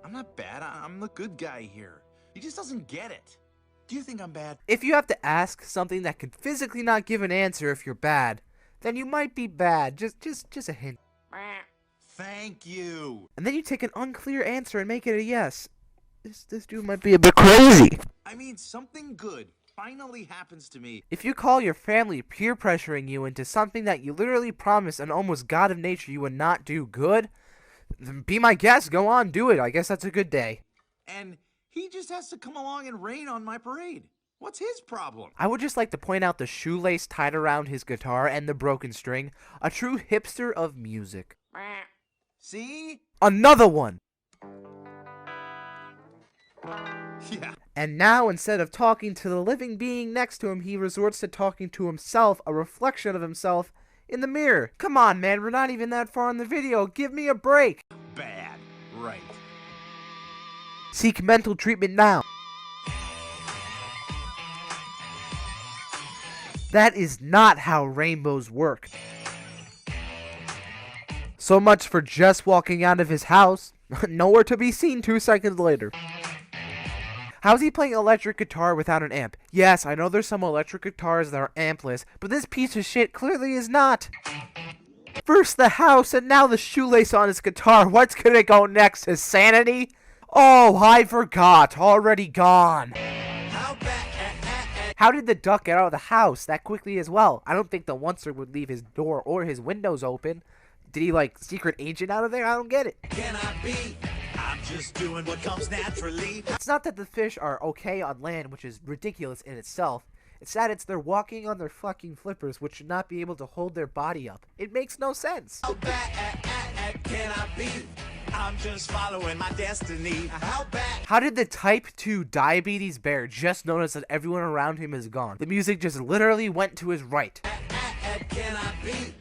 I'm not bad. I'm the good guy here. He just doesn't get it. Do you think I'm bad? If you have to ask something that can physically not give an answer if you're bad, then you might be bad. Just a hint. Thank you. And then you take an unclear answer and make it a yes. This dude might be a bit crazy. I mean, something good finally happens to me. If you call your family peer pressuring you into something that you literally promised an almost god of nature you would not do good, then be my guest. Go on, do it. I guess that's a good day. And he just has to come along and rain on my parade. What's his problem? I would just like to point out the shoelace tied around his guitar and the broken string. A true hipster of music. See? Another one! Yeah. And now, instead of talking to the living being next to him, he resorts to talking to himself, a reflection of himself, in the mirror. Come on, man, we're not even that far in the video. Give me a break. Bad. Right. Seek mental treatment now. That is not how rainbows work. So much for just walking out of his house. Nowhere to be seen 2 seconds later. How's he playing electric guitar without an amp? Yes, I know there's some electric guitars that are ampless, but this piece of shit clearly is not. First the house, and now the shoelace on his guitar. What's gonna go next? His sanity? Oh, I forgot. Already gone. How did the duck get out of the house that quickly as well? I don't think the oncer would leave his door or his windows open. Did he, like, secret agent out of there? I don't get it. I'm just doing what comes naturally. It's not that the fish are okay on land, which is ridiculous in itself. It's that they're walking on their fucking flippers, which should not be able to hold their body up. It makes no sense. How bad can I be? I'm just following my destiny. How bad? How did the type 2 diabetes bear just notice that everyone around him is gone? The music just literally went to his right. Can I be?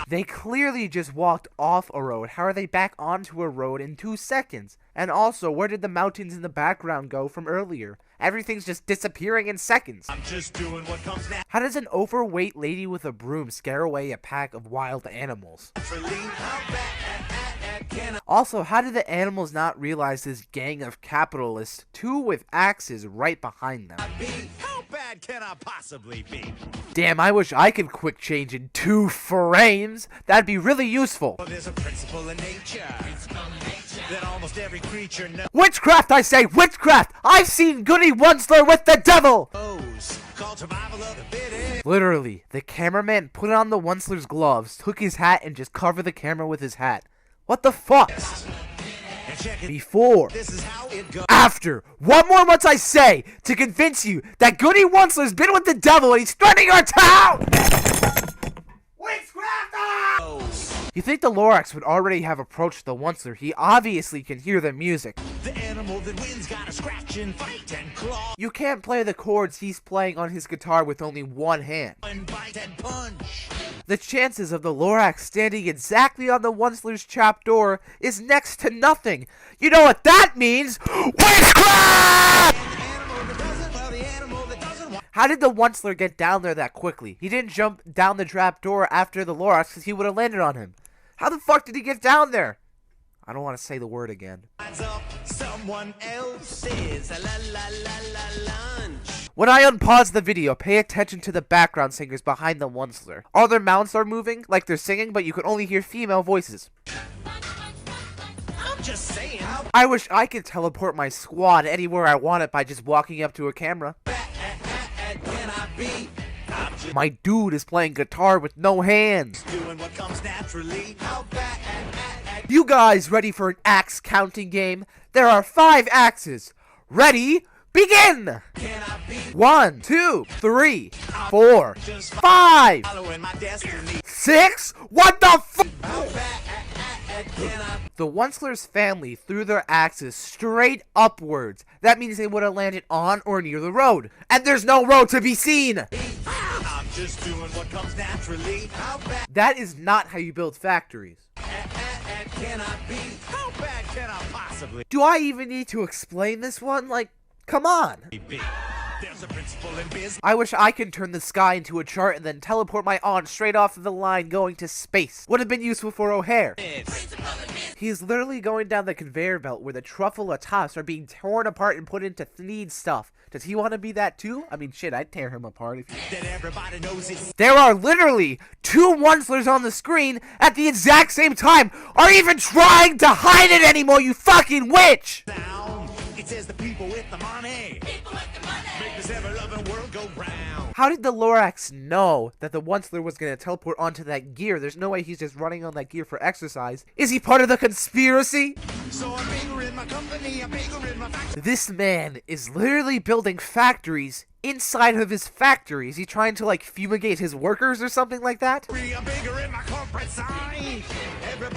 They clearly just walked off a road. How are they back onto a road in 2 seconds? And also, where did the mountains in the background go from earlier? Everything's just disappearing in seconds. I'm just doing what comes How does an overweight lady with a broom scare away a pack of wild animals? naturally. How bad can I? Also, how did the animals not realize this gang of capitalists, 2 with axes right behind them? How bad can I possibly be? Damn, I wish I could quick change in 2 frames. That'd be really useful. Well, there's a principle in nature that almost every creature knows. Witchcraft, I say, witchcraft! I've seen Goody Onceler with the devil! Called survival of the fittest. Literally, the cameraman put on the Onceler's gloves, took his hat, and just covered the camera with his hat. What the fuck? And check it. Before. This is how it goes. After. One more must I say to convince you that Goody Onceler's been with the devil and he's threatening our town! You think the Lorax would already have approached the Onceler? He obviously can hear the music. The animal that wins gotta scratch and fight and claw You can't play the chords he's playing on his guitar with only one hand. and bite and punch. The chances of the Lorax standing exactly on the Onceler's trapdoor is next to nothing. You know what that means? Witchcraft! The animal that doesn't want. How did the Onceler get down there that quickly? He didn't jump down the trapdoor after the Lorax because he would have landed on him. How the fuck did he get down there? I don't want to say the word again. Up someone else's la la la la lunch. When I unpause the video, pay attention to the background singers behind the Onceler. All their mouths are moving, like they're singing, but you can only hear female voices. I'm just saying. How I wish I could teleport my squad anywhere I want it by just walking up to a camera. bad can I be? I'm just My dude is playing guitar with no hands. doing what comes naturally. How bad? You guys ready for an axe counting game? There are 5 axes. Ready? Begin! Can I be? 1, 2, 3, 4, 5, Following my destiny. 6. What the fuck? How bad can I? The Onceler's family threw their axes straight upwards. That means they would have landed on or near the road. And there's no road to be seen. I'm just doing what comes naturally. How bad That is not how you build factories. can I be? How bad can I possibly Do I even need to explain this one? Like, come on. be? There's a principle in business. I wish I could turn the sky into a chart and then teleport my aunt straight off of the line going to space. Would have been useful for O'Hare. He is literally going down the conveyor belt where the truffle atop are being torn apart and put into Thneed stuff. Does he want to be that too? I mean, shit, I'd tear him apart. That everybody knows it. There are literally two Onslers on the screen at the exact same time. Are you even trying to hide it anymore, you fucking witch? Sound. It says the people with the money. People with the money. Make this ever-loving world go round. How did the Lorax know that the Onceler was going to teleport onto that gear? There's no way he's just running on that gear for exercise. Is he part of the conspiracy? So I'm bigger in my company, I'm bigger in my factory. This man is literally building factories inside of his factory. Is he trying to, like, fumigate his workers or something like that? I'm bigger in my corporate side.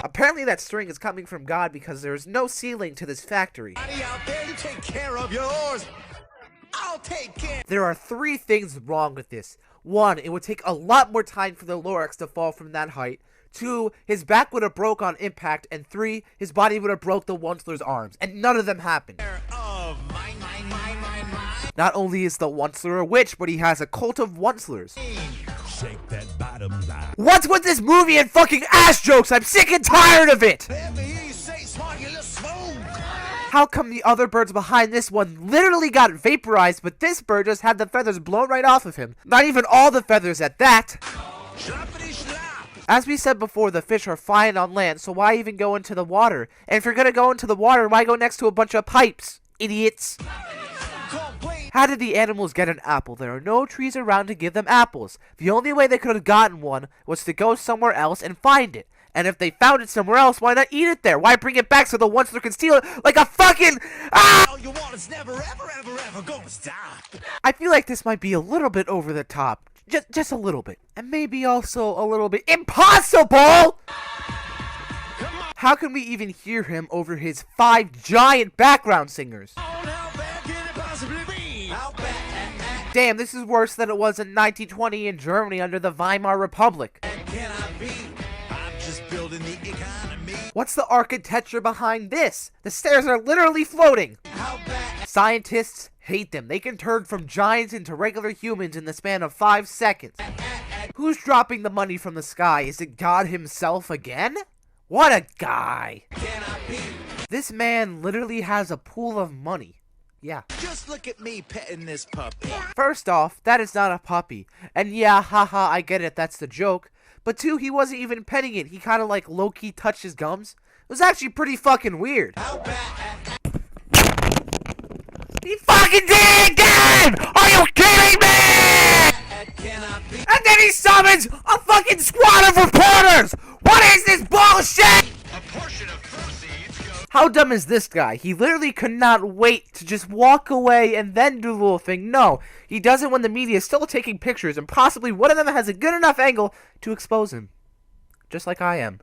Apparently that string is coming from God because there is no ceiling to this factory. Everybody out there, you take care of yours. I'll take care. There are three things wrong with this. One, it would take a lot more time for the Lorax to fall from that height. Two, his back would have broke on impact. And three, his body would have broke the Onceler's arms. And none of them happened. Of mine. Not only is the Onceler a witch, but he has a cult of Oncelers. Shake that bottom line. What's with this movie and fucking ass jokes? I'm sick and tired of it! Let me hear you say smart, you little smooth. How come the other birds behind this one literally got vaporized, but this bird just had the feathers blown right off of him? Not even all the feathers at that. Schlappity schlap. As we said before, the fish are fine on land, so why even go into the water? And if you're gonna go into the water, why go next to a bunch of pipes? Idiots. Complain. How did the animals get an apple? There are no trees around to give them apples. The only way they could have gotten one was to go somewhere else and find it. And if they found it somewhere else, why not eat it there? Why bring it back so the Onceler can steal it like a fucking... Ah! All you want is never, ever gonna stop. I feel like this might be a little bit over the top. Just a little bit. And maybe also a little bit impossible! How can we even hear him over his 5 giant background singers? How bad can it possibly be? How bad? Damn, this is worse than it was in 1920 in Germany under the Weimar Republic. Can I be? I'm just building the economy. What's the architecture behind this? The stairs are literally floating. How bad? Scientists hate them. They can turn from giants into regular humans in the span of 5 seconds. Who's dropping the money from the sky? Is it God himself again? What a guy. Can I be? This man literally has a pool of money. Yeah. Just look at me petting this puppy. First off, that is not a puppy. And yeah, haha, I get it, that's the joke. But two, he wasn't even petting it. He kind of like low-key touched his gums. It was actually pretty fucking weird. How bad? He fucking did it again! Are you kidding me? Can I be? And then he summons a fucking squad of reporters! What is this bullshit? A portion of proceeds goes. How dumb is this guy? He literally could not wait to just walk away and then do the little thing. No, he does it when the media is still taking pictures and possibly one of them has a good enough angle to expose him. Just like I am.